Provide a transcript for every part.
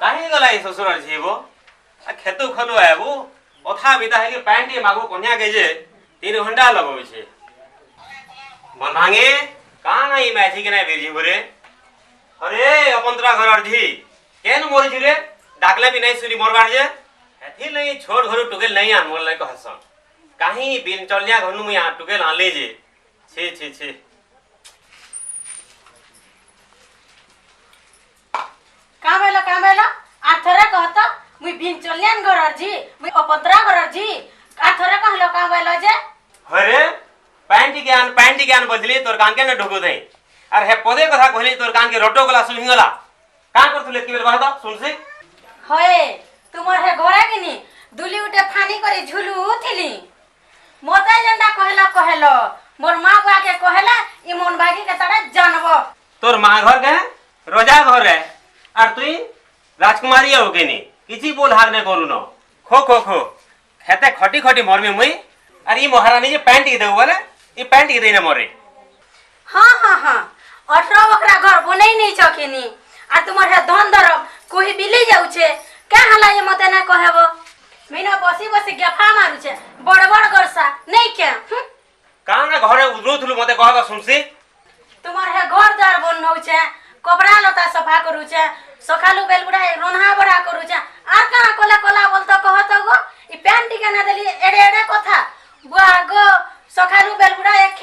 कहीं गला ससुर झीबो खेतु खलु आबू अथा बिता है कि पैंट मागो कन्या के जे 3 घंटा लगो छे मन भांगे कहां नहीं मैची के नहीं बिरजी बुरे अरे अपंतरा घर अर्धी केन मोरी छिरे डाकले भी नहीं सुनी मोर बार जे एथि नहीं छोड़ घरु टुकेल नहीं आन मोर लाई कहसन कहीं बिन चलिया घनु मुया टुकेल आले जे छे छे छे का बेला आथरे कहता मुई बिन चलियान घर अर्जी मुई अपंतरा घर अर्जी आथरे कहलो का बेला जे अरे पैंटी ज्ञान बदली तोर कान के न ढोको दे अरे हे पदे कथा कहली तोर कान के रोटो गला सुही गला का करथुले की बेल कहता सुन से होए तुमर हे घरे किनी दुली उठे फानी करी झुलू थिली मोते जंडा कहलो मोर मां बुआ के कहला ई मन भागी के तड़े जानबो तोर मां घर के रोजा घर है और तुई राजकुमारी हो के नी किछि बोल हाग ने करू न खो खो खो खेते खटी खटी मरमी मुई और ई महारानी जे पैंट के देउ बोले ई पैंट के देने मरे हां 18 बकरा घर बनै नहीं छकेनी आ तुमर हे धन धरब कोई बिली जाउ छे का हला ये मते ना कहबो मीना बसी गफा मारू छे बड़ गरसा नहीं के काना घरे उदरुथलु मते कहबा सुनसी तुमर हे घर द्वार बन हो छे कपड़ा लता सफा करू छे सखालू बेलबुड़ा रोन्हा बड़ा करू छे आर का कोला बोलतो कहतो गो ई पैंट के ना देली एडे कथा बुआ गो सखालू बेलबुड़ा एक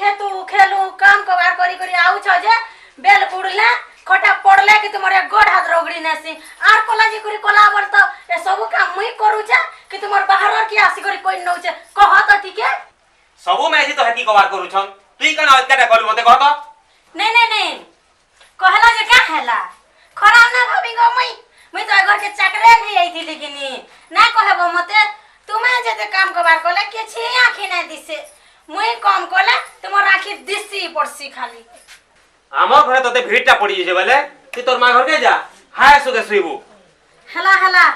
खेलू काम कबार करी आउ छ जे बेल बुड़ले खटा पड़ले कि तुमरे गोड़ हाथ रगड़ी नेसी आर कोला जी करी कोला बोलतो ए सब काम मुई करू छे कि तुमर बाहर की आसी करी कोई नउ छे कहतो ठीक है सबो मैसी तो हेती कबार करू छन तुई कना अतकाटा करू मते कहतो नहीं कहला जे का हैला खराब ना भाभी गो मुई तो घर के चकरे नहीं आईथी लेकिन ना कहबो मते तुमे जते काम कबार कोले के छी आखी ना दिसे मुई काम कोले तुमर आखी दिसी पड़सी खाली हमर घरे तते भीड़टा पड़ी जे बोले कि तोर मां घर के जा हाय सुगे सुइबू हला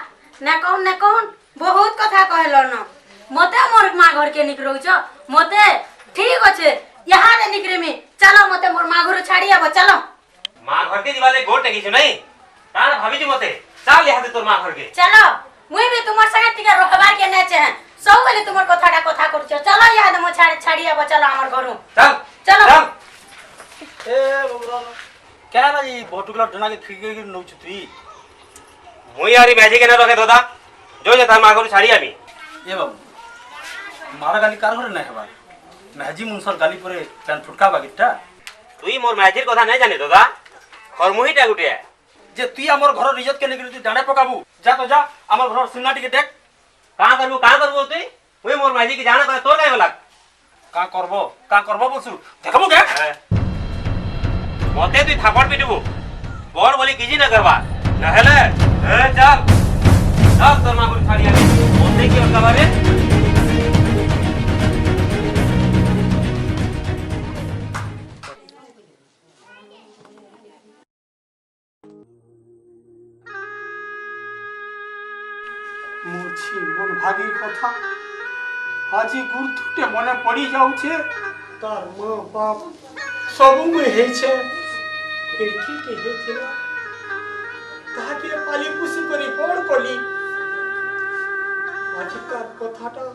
ना कहून बहुत कथा कहलो न मते मोर मां घर के निकरो छ मते ठीक अछि यहां ने निकरे में चलो मते मोर मां घर छाड़ी आबो चलो मां घर के दिवाले गोट टेकी छ नहीं कान भाभी जी मते चल यहां तोर मां घर के चलो मुई भी तुमर संगे टिका रोकबार के नेचे हैं सब वाले तुमर कथा करू छ चलो याद मो छाड़ी आबो चलो हमर घरु चलो ए बबरा क्या ना ये भोटुकला ढना के खिगे के नउ छुती मुई यारी मैजी के न रखे दोदा जो जे थार मां घर छाड़ी आमी ए बाबू मारा गाली कार घर नै हबा मैजी मुनसर गाली परे कान फुटका बागिटा तुई मोर मैजीर कथा नहीं जाने दोदा और मुहीटा गुटे जे तुई हमर घर इज्जत के निकली तू डाणे पकाबू जा तो जा हमर घर सिन्ना टिके टेक का करबो तुई मुई मोर मैजी के जाना तोर काई होला का करबो बोलसु देखबो के मते तुई थापड़ पिटबू बोल बोली किजी न करबा नहले ए चल तोर मां घर छाड़ी आमी ओते की होगा बारे मोर भागी कथा आज गुरथुटे मने पड़ी जाऊ छे तार मां बाप सब में हे छे लड़की के हे छे ताके पाली पुसी करी बड़ कली आज का कथाटा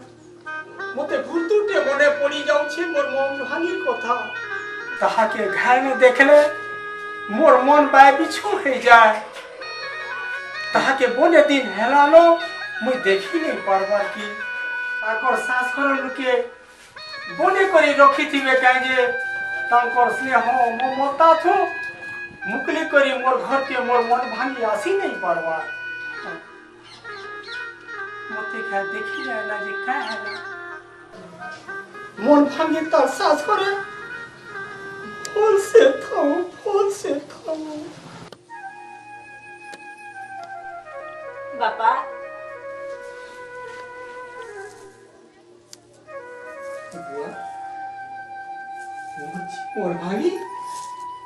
मते गुरथुटे मने पड़ी जाऊ छे मोर मन भागीर कथा ताके घाय में देखले मोर मन बाय बिछो हे जाय ताके बोले दिन हेलालो मुई देखी नहीं पारबार की आकर सास कर लुके बोले करी रखी थिबे काजे तांकर स्नेह ममता थो मुकली करी मोर घर के मोर मन भांगी आसी नहीं पारबार मते का देखी रहला जे का हला मन भांगी तार सास करे फूल से थाओ बापा और भाई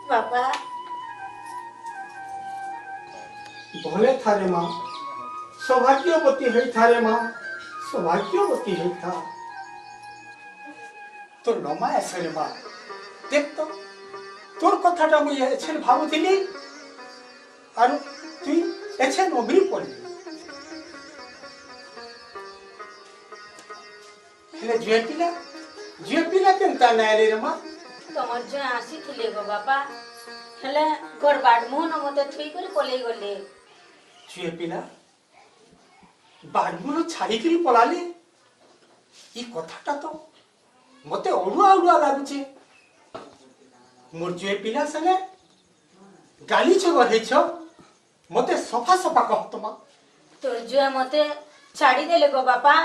बापा भले थारे माँ सौभाग्यवती है थारे माँ सौभाग्यवती है था तो नमा ऐसे रे माँ देख तो तोर कथाटा मुई एछन भाबुथिली आरो तुई छे नबरी पड़े हेले झिए पिला केनता नाइले रे माँ तमर जो आसीथिले गो बापा हेले गोर बाड मुह न मते थुई करी पलेई गले झिए पिला बाडमुलो छाड़ी करी पलाले ई कथाटा तो मते अड़ुआ लागुचे मोर झिए पिला संगे गाली छगो हेछ मते सफा कह तमा तोर जो मते छाड़ी देले गो बापा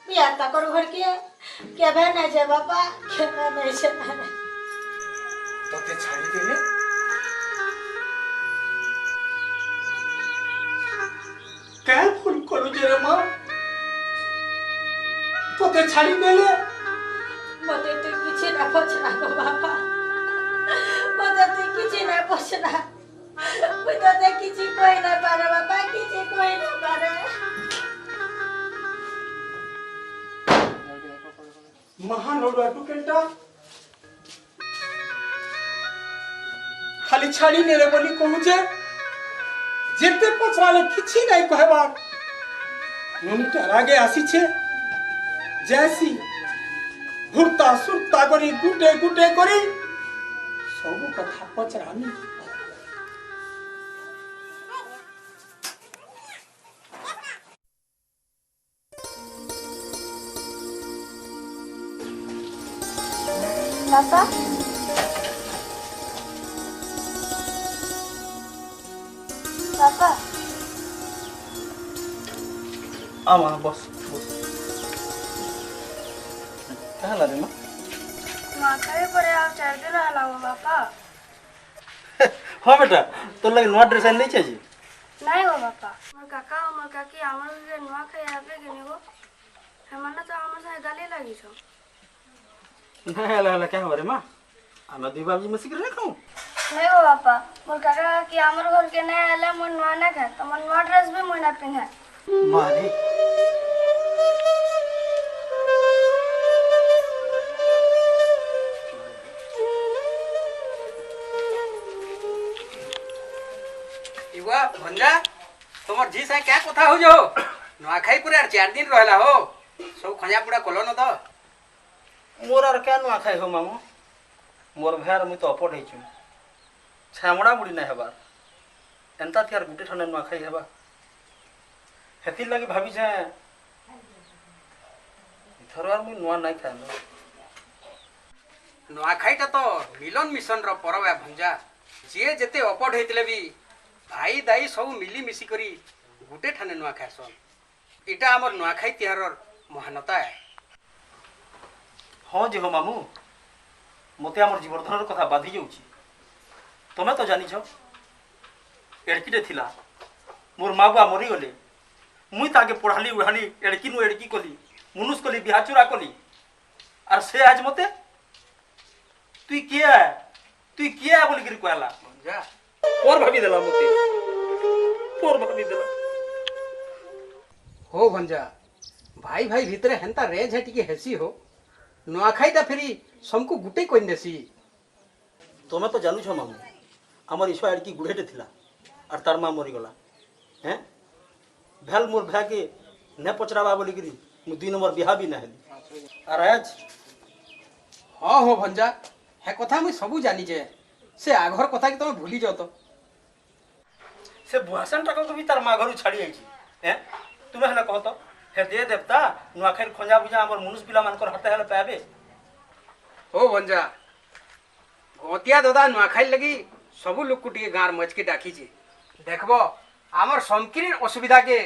या ताकर घर के केबे न जे बापा केबे न जे तोते छाड़ी देले क्या भूल करू जे रे माँ तोते छाड़ी देले मते तू किछि ना पछना गो बापा मते तू किछि ना पछना कोई तो किछि कोई ना पारे बापा किछि कोई ना पारे महान होगा टुकेटा खाली छाड़ी नेरे बोली कहूचे जेते पछराले किछि नहीं कहबा मुनिटा आगे आसी छे जैसी घुरता सुरता करी गुटे गुटे करी सब कथा पछरानी पापा पापा आमा बस क्या ला रे माँ माखाई परे आप 4 दिन आला हो बापा हाँ बेटा तो लगे नवा ड्रेस नहीं चाहिए नहीं हो बापा मोर काका और मोर काकी हमर के नुआ खाई आबे के नी हो हमने तो हमर से गाली लागी छो नहीं हला क्या हो रे माँ आना दी बाबूजी मसी करे खाऊं नहीं हो बापा मोर काका काकी हमर घर के नहीं आला मोर नुआ ना खाए तो मोर नुआ ड्रेस भी मोर ना पिन्हे मारी इवा भंजा तुमर जी से क्या कथा हो जो नुआखाई पूरे 4 दिन रहला हो सब खंजा पुड़ा कलो न तो मोर और क्या नुआ खाई हो मामू मोर भेर मुई तो अपड हेछु छामड़ा मुड़ी नहीं हेबार एंता थियार गुटे ठने नुआ खाई हेबा हेति लागि भाबी जे थरवार मुई नुआ नहीं खाए नुआखाईटा तो मिलन मिशन रो परब है भंजा जे जेते अपड हेतिले भी भाई दाई सब मिली मिसी करी गुटे ठाने नुआ खाएसन इटा हमर नुआखाई तिहारर महानता है हाँ जी हो मामू मते आमर जीवर्धन कथा बाधी जाऊँगी तुम्हें तो जानी एड़कीटे थिला मोर माँ बुआ मरीगले मुई ताके पढ़ाली उड़ाली एड़की नु एड़की कली मुनुष कली बिहाचुरा कली आर से आज मते तुई किया बोली करी कहला भंजा पर भाभी देला मते पर भाभी देला हो भंजा भाई भाई भीतर हेंता रेज है टिके हेसी हो नुआखाईटा फेरी समको गुटे कोइन देसी तुम्हें तो जानू छो मामू आमर ईश्वर एड़की गुड़ेटे थिला आर तार माँ मरीगला हैं भेल मोर भै के ने पचराबा बोली करी मु 2 नंबर बिहा भी ना हेली आर आज हाँ हो भंजा हे कथा मुई सबू जानी जे से आघर कथा कि तुम भूली जाओ तो से बुहासन टाका को भी तार माँ घरू छाड़ी आईची हैं तुमे हला कह तो हे दे देवता नुआखाई खंजा बुझा हमर मनुष्य पिला मानकर हाथे हले पाबे हो भंजा गतिया दादा नुआखाई लगी सबू लोग को टिके गाँव मज के डाकी छी देखबो आमर संकीर्ण असुविधा के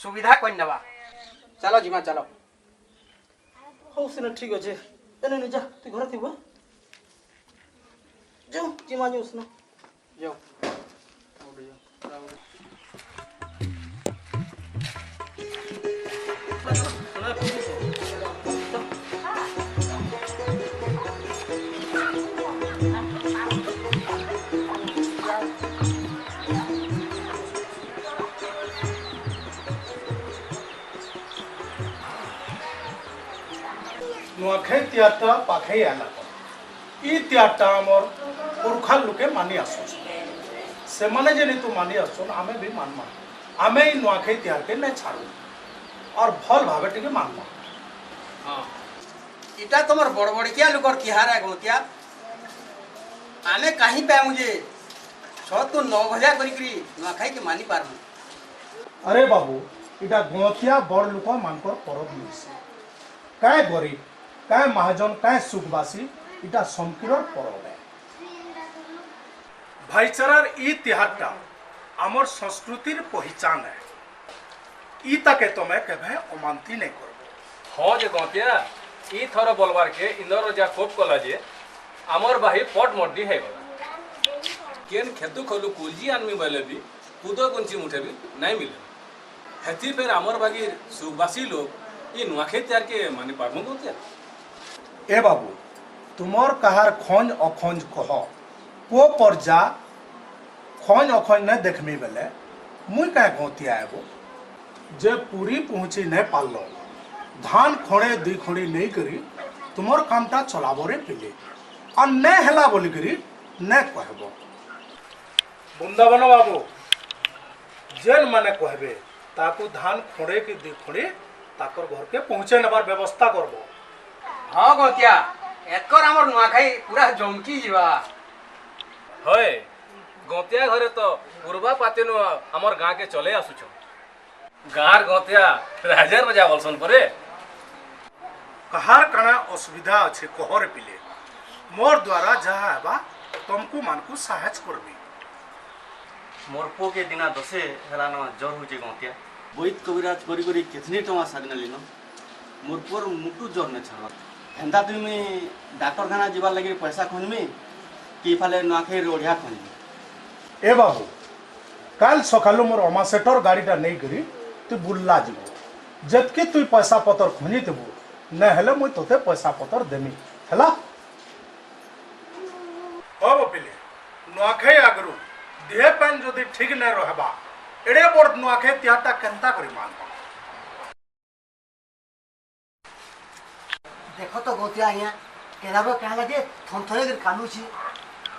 सुविधा कोन नबा चलो जीमा चलो हो सिना ठीक अछि एने ने जा तू घर थिबो जाओ जिमा जो उसना जाओ नुआखाई त्यागटा पाखे आला ई त्यागटा आमर पुरखा लोके मानि आसुछ से माने जे तू मानि आसुन आमे भी मानमा आमे ई नुआखाई तिहार के नहीं छाड़ू और भल भावे टिके मानबा। हाँ इटा तुमर बड़ बड़किया लोकर तिहार है गौतिया आमे कहीं पे मुझे छत को 9 भजा करी नुआखाई के मानी पारमु। अरे बाबू इटा गौतिया बड़ लोक मानकर परब नहीं काय गरीब काय महाजन काय सुखवासी इटा समकिरर परब है। भाईचारार ई तिहारटा आमर संस्कृतिर पहचान है। ई ताके तमे केभे अमानती नहीं करबो। हाँ जे गौतिया ई थर बोलबार के इंदर जा कोप कला जे आमर बाही पट मर्दी है गला केन खेतु खलु कुलजी आनमी बेले भी कुदो गुंची मुठे भी नहीं मिले हेती फिर आमर बागी सुबासी लोग ई नुआखे त्यार के माने पारमु गौतिया। ए बाबू तुमर कहार खोज अखोज कह को पर जा खोज अखोज नहीं देखमी बेले मुई क्या गौतिया आबो जे पूरी पहुंची नहीं पाल धान खड़े दुई खड़ी नहीं करी तुमर कामटा चलाबरे पिले और नहीं हेला बोली करी नहीं कहबो। बृंदावन बाबू जेन माने कहबे ताकू धान खड़े की दुई खड़ी ताकर घर के पहुंचे नबार व्यवस्था करबो। हाँ गौतिया एकर आमर नुआखाई पूरा जमकी जीवा। हय गौतिया घरे तो पूर्वा पातेनो आमर गाँ के चले आसुछ गाँर गौतिया राजार बजा बोलसन परे कहार काना असुविधा अच्छे कहरे पिले मोर द्वारा जहाँ हेबा तुमको मानकु साहस करबी। मोर पो के दिना दसे हेला न जर होचे गौतिया बैद कविराज करी करी केतनी टमा सारी नलिनो मोर पोर मुटु जर न छाड़ हेंदा तुमी डाक्टरखाना जीवार लगे पैसा खनमी कि फाले नुआखाई रोढ़िया खनमी। ए बाबू काल सकालु मोर अमासेटर गाड़ीटा नहीं करी तु बुल्ला जीवो जतके तु पैसा पतर खनी देबो न हेले मुई तोते पैसा पतर देमी हला। अब पिले नुआखाई आगरु देह पान जदि ठीक न रहबा एड़े बड़ नुआखाई त्याटा केनता करी मानबा। देखो तो गौतिया आया केदारो कहला जे थनथने कर कानू छी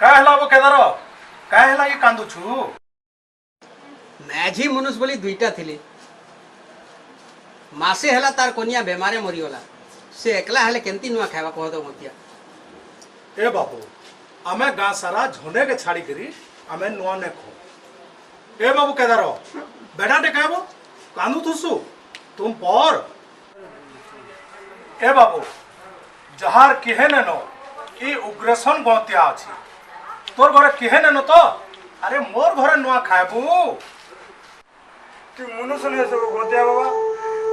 का हला वो केदारो का हला ये कांदु छु माझी मनुष्य बोली दुईटा थिले मासे हेला तार कोनिया बेमारे मरीगला से एकला हेले केंती नुआ खावा कह दो गौतिया। ए बाबू आमे गाँ सारा झोने के छाड़ी करी आमे नुआ ने खो। ए बाबू केदारो बेटा टेकाबो कांदु थुसु तुम पर। ए बाबू जहार किहे न नो ई उग्रसन गौतिया अछि तोर घरे किहे न तो अरे मोर घरे नुआ खाबू। तू मनुष्य नहीं सब गौतिया बाबा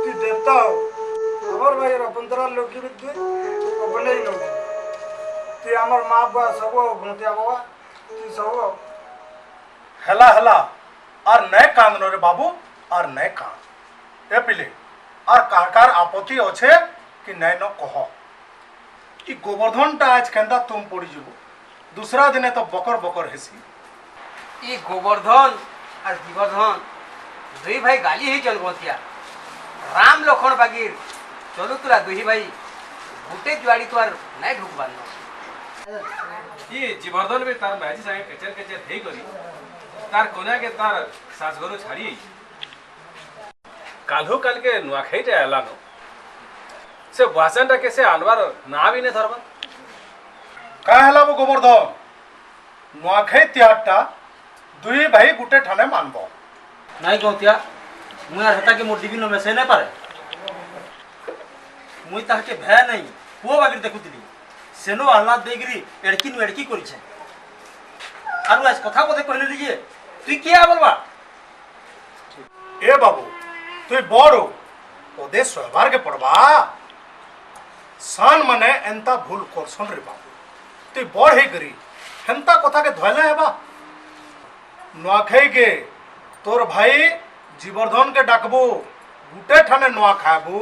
तू देवता हो हमार भाई रपंतरा लोग की बिद्दे अपने ही लोग तू हमार माँ बा सब गौतिया बाबा तू सब हेला हेला और नए कांद नो रे बाबू और नए कांद ए पिले और कार आपत्ति अच्छे कि नए न कह ई गोवर्धन टा आज केंदा तुम पड़ी जीवो दूसरा दिन तो बकर बकर हेसी। ई गोवर्धन और जीवर्धन दुई भाई गाली ही चल गौतिया राम लखन बागीर चलू तुरा दुही भाई गुटे जुआड़ी तुआर नहीं ढुक बांधो। ये जीवर्धन भी तार मैजी संगे केचर केचर हेई करी तार कोना के तार सासगरो छाड़ी काल्हू काल के नुआखाई टे आलानो से वासनटा के से आलवार ना भी ने धरबा का हला वो गोवर्धन नुआखाई त्याटा दुई भाई गुटे ठाने मानबो नहीं गौतिया मुई आर हेता के मोर डिबिनो में से नहीं पारे मुई ताके भय नहीं पुओ बागिर देखुतली सेनो आल्ला देगिरी एड़की नु एड़की करी छे आरु आज कथा कथे कहले लीजिए तुई किया बोलबा। ए बाबू तुई बड़ ओदे सहबार के पड़बा सान मने एंता भूल करसन रे बाबू तुई बड़ हे करी हेंता कथा के धोले हेबा नुआखाई के तोर भाई जीवर्धन के डाकबू गुटे ठाने नुआ खाबू।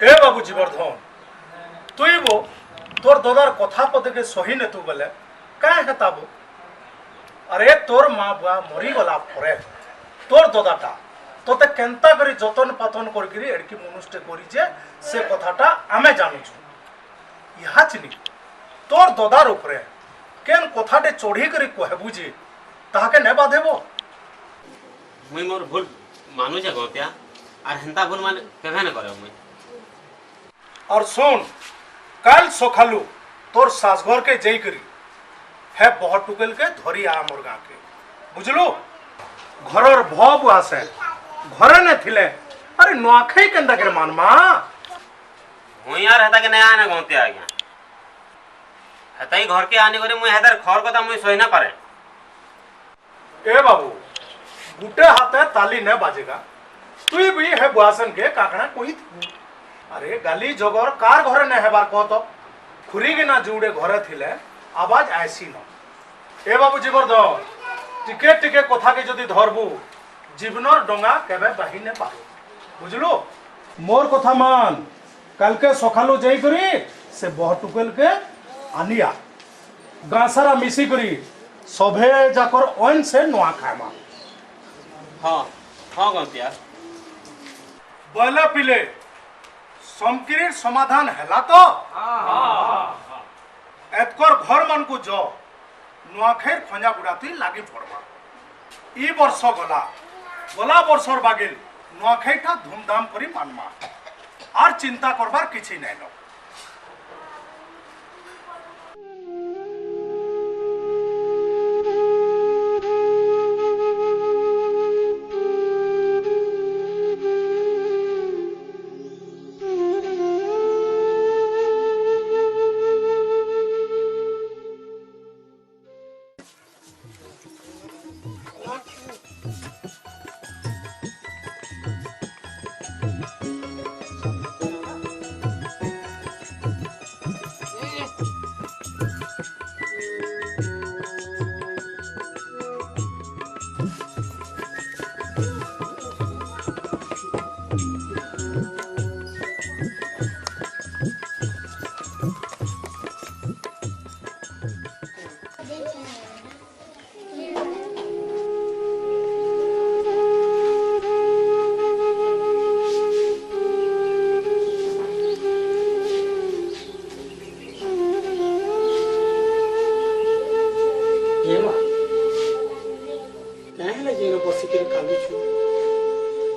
ए बाबू जीवर्धन तुई वो तोर दादार कथा पद के सही ने तू बोले क्या हेताबू अरे तोर माँ बुआ मरी गला परे तोर दादाटा तोते केंता करी जतन पातन करी एड़की मनुष्य करी से कथाटा आमे जानूछु यहाँ चिनी तोर दादार उपरे केन कथाटे चढ़ी करी कहबू जे ताहाके ने बाधेबो। मुई मोर भूल मानुछे गौतिया और हेंता भूल मान केभे न करे मुई। और सुन कल सखालू तोर सासघर के जई करी है बहुत टुकेल के धरी आ मोर गाँ के बुझलु। घरर भब आसे घरे ने थिले अरे नुआखाई केंदा के मानमा मुई यार हेता के नया आने गौतिया आज्ञा हेता ही घर के आने करे मुई हेतार खर कथा मुई सही ना पारे। ए बाबू गुटे हाथे ताली ने बाजेगा तुई भी है बुआसन के काकड़ा कोई थी। अरे गाली जगर कार घरे ने हेबार कह तो खुरी के ना जुड़े घरे थिले आवाज ऐसी न। ए बाबू जीवरधन टिके टिके कथा के जदि धरबू जीवनर डोंगा केबे बाही ने पारो बुझलु। मोर कथा मान कल के सखालू जई करी से बहुत टुकेल के आनिया गाँ सारा मिसी करी सभे जाकर ओन से नुआ खाएमा। हाँ हाँ गौतिया बोले पिले समकिरीर समाधान हैला तो एतकर घर मन को जो नुआखाईर खंजा गुड़ाती लागी पड़वा। ई वर्ष गला वर्षर बागिल नुआखाईटा धूमधाम करी मानमा और चिंता करबार किछि नै न।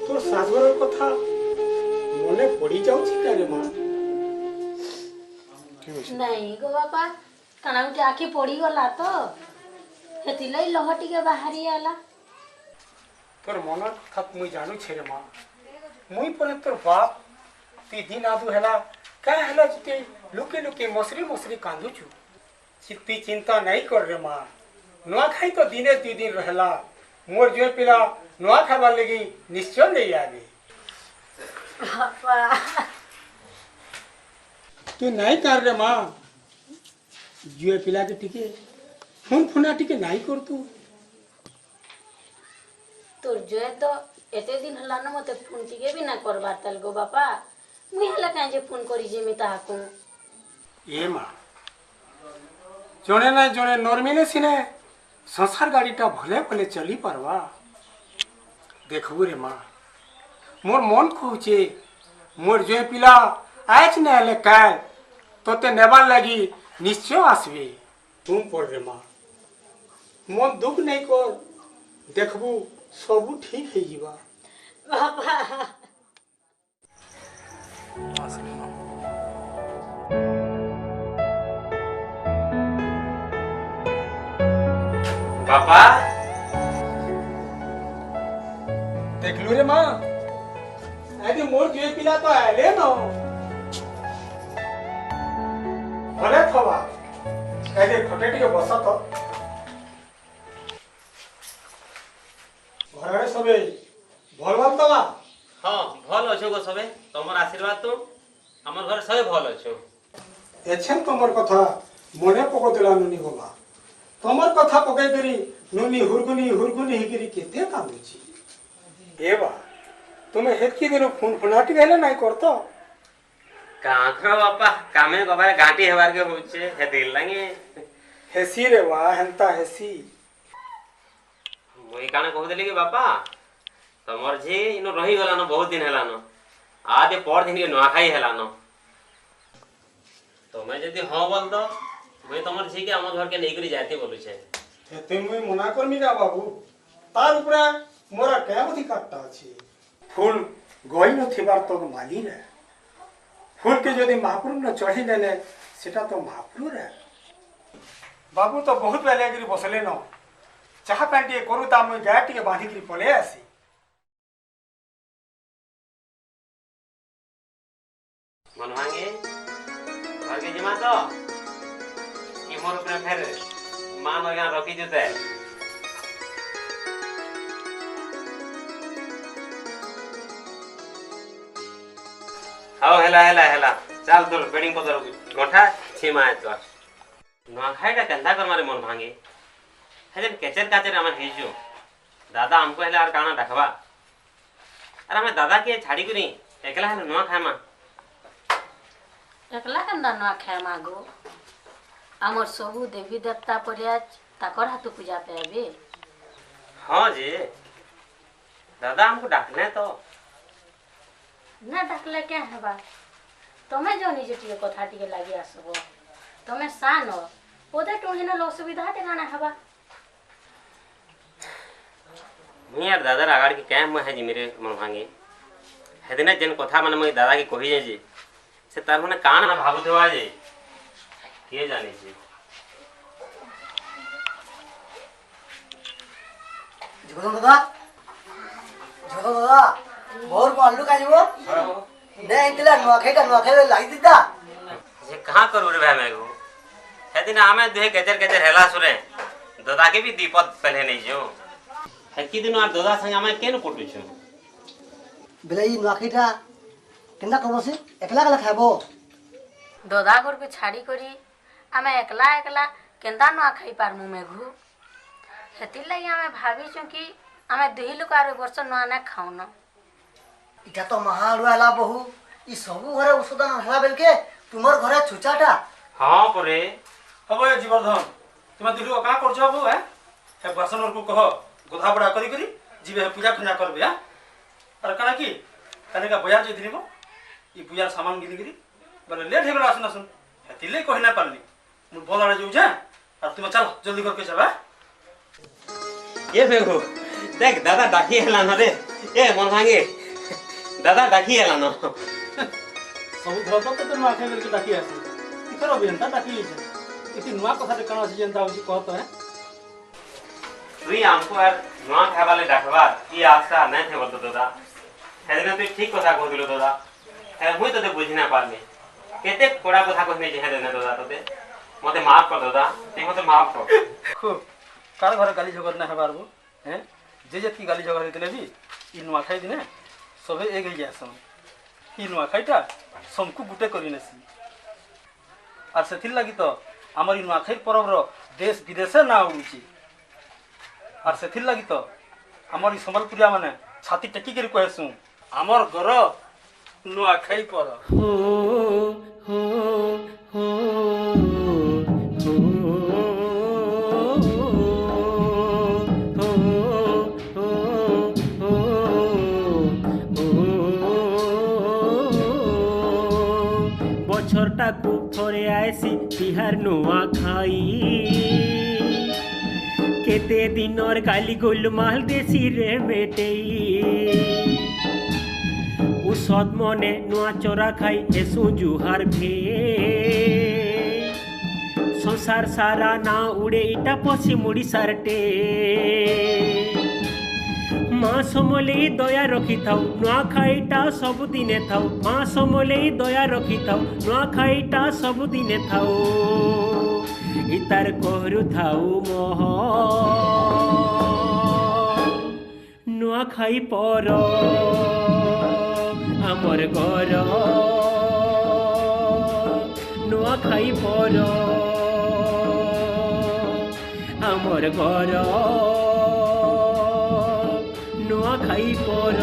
तोर सासुर कथा मने पड़ी जाउछि कारे मां। नहीं गो बापा काना गुटे आखि पड़ी गला तो हेतिलै लहटी के बाहरी आला। तोर मन कथा मुई जानू छे रे मां। मुई पने तोर बाप ती दिन आदु हैला का हैला जते लुके लुके मसरी मसरी कांदू छु। चित्ती चिंता नहीं कर रे मां। नुआ खाई तो दिने दु दिन रहला मोर जो पिला नुआ खाबा लगी निश्चय नहीं आगे। बापा तू नहीं कर रे मां। जुए पिला के टिके फोन फोना टिके नहीं कर तू। तोर जो तो एते दिन हला न मते फोन टिके भी ना करबार तल गो बापा। मुई हला काहे जे फोन करी जे मी ताहाको। ए मां जने ना जने नरमिने सिने संसार गाड़ीटा भले भले चली पारवा। देखबू रे मां मोर मन कहूचे मोर जो पिला आज न हेले काल तोते नेबार लगी निश्चय आसबे। तुम पड़ रे मां मन दुख नहीं कर देखबू सबू ठीक है जीवा। बापा बापा देखलू रे मां आदि मोर जो पिला तो आले न भले थवा आदि खटे टिके बस तो घरे सबे भल भल तवा। हाँ भल अच्छो गो सबे तमर आशीर्वाद तो हमर घर सबे भल अच्छो। एछन तमर कथा मने पकतेला नुनी गोबा तमर कथा पकै करी नुनी हुरगुनी हुरगुनी ही करी केते कांदुची। ए बा तुमे हेतकी दिन फोन फोनाटी गेले नाही करतो। कांखरा बापा कामे गबारे गांटी हेबार के होचे हे दिल लागे हेसी रे वा हंता हेसी। मुई काने कहू देली कि बापा तमर जे इनो रही गला न बहुत दिन हेला न आदे पर दिन के नुआखाई हेला न तमे जदी हां बोल दो मुई तमर जी के हमर घर के नहीं करी जाते बोलु छे। ସେତେ ମୁଇଁ ମନା କରମି ନା ବାବୁ, ତାର ଉପରେ ମୋର କେଁ ଅଧିକାରଟା ଅଛି। ফুল গই নথিবার তো মালি না, ফুলকে যদি মহাপুর ন চढ़ी নেলে সেটা তো মহাপুর রে। বাবু তো বহুত বেলে গিরি বসলে ন, চাহা প্যান টিকে করু তা মুই গায়ে টিকে বাঁধিকি পলে আসি। मन भांगे घर के जिमा तो कि मोर ऊपर फिर मान यहाँ रखी देते हाओ हेला हेला हेला चल तोर बेडिंग पतर गोठा छिमा है तो नुआ खाइटा केंदा कर मारे मन भांगे हेजन केचर काचर हमर हिजो दादा हमको हेला आर काना देखबा अरे हमें दादा के छाड़ी करी एकला हेला नुआ खामा एकला केन्दा नुआ खाए मागो आमर सबू देवी देवता परिया ताकर हाथ पूजा पाबे। हाँ जी दादा हमको डाकने तो ना डाकले क्या हेबा, तमे जो निजे टिके कथा टिके लागि आसबो, तमे सान ओदे टोहिना लो सुविधा ते गाना हेबा। मुई यार दादा आगाड़ के कैम है जी मेरे मन भांगे हेदिना जेन कथा माने मुई दादा के कहि जे से तार माने कान ना भाबु देवा जे के जाने जी। जगदम दादा, जगदम दादा मोर मालू का जीवो ने इतला नुआखाई लागि दिदा जे कहां करू रे भाई मेगो हेदिना हमें देह केचर केचर हेला सुरे दादा के भी दीपत पहले नहीं जो है कि दिन आर दादा संग हमें केन कोटु छु बेले ई नुआखाईटा केना कबसे एकला एकला खाबो दादा घर को छाड़ी करी आमे एकला एकला केंदा नुआ खाई पारमु मेघु हेतिर लागि आमे भाबी छु कि आमे दुही लोक आरो वर्ष नुआ ना खाऊ न। इटा तो महालुआला बहु ई सबु घरे औषधन हला बेलके तुमर घरे छुचाटा। हां परे अब ये जीवर्धन तुम दिलु का करछ बो हे बर्सन को कह गोधा बड़ा करी करी जीवे पूजा खंजा करबे। हां अरे कना की कने का बाजार जे दिनिबो ई पूजा सामान गिनी गिरी बोले लेट हे गला सुन सुन हेतिले कहि ना पारली मु बोलाड़े जाऊ जा और तुम चल जल्दी करके चबा। ये फेगो देख दादा डाकी हेला न रे ए मन भांगे दादा डाकी हेला न सब धरत तो नुआखाई बेलके डाकी आसी ई करो बेनता डाकी छै इति नुआ कथा रे कना जेंता होची कहत है तुई हमको यार नुआ खाबाले डाकबा ई आशा नहीं थे बोलतो दादा हेदिना तू ठीक कथा कह दिलो दादा हे मुई तते बुझी ना पारली केते कोड़ा कथा कहने जे हेदिना दादा तते मते माफ कर दादा ते मते माफ कर खूब कार घर गाली झगड़ ना हेबार बो हैं जे जति गाली झगड़ हेतले भी ई नुआखाई दिने सबे एक ही जासन ई नुआखाईटा समकु गुटे करी नेसी और सेथिर लागि तो हमर ई नुआखाई पर्व रो देश विदेश ना उड़ुची और सेथिर लागि तो हमर ई संबलपुरिया माने छाती टेकी करी कहसु हमर घर नुआखाई पर बछरटाकू थोरे आएसी तिहार नुआ खाई केते दिनर गाली गोलमाल देसी रे बेटेई उषद मने नुआ चोरा खाई एसु जुहार भे संसार सारा ना उड़े इटा पसी मुड़ी सारटे माँ समले दया रखी थाउ नुआ खाईटा सब दिने थाउ माँ समले दया रखी थाउ नुआ खाईटा सब दिने थाउ इतार कहरु थाउ मोह नुआ खाई पर आमर घर नुआ खाई पर आमर घर नुआ खाई पर।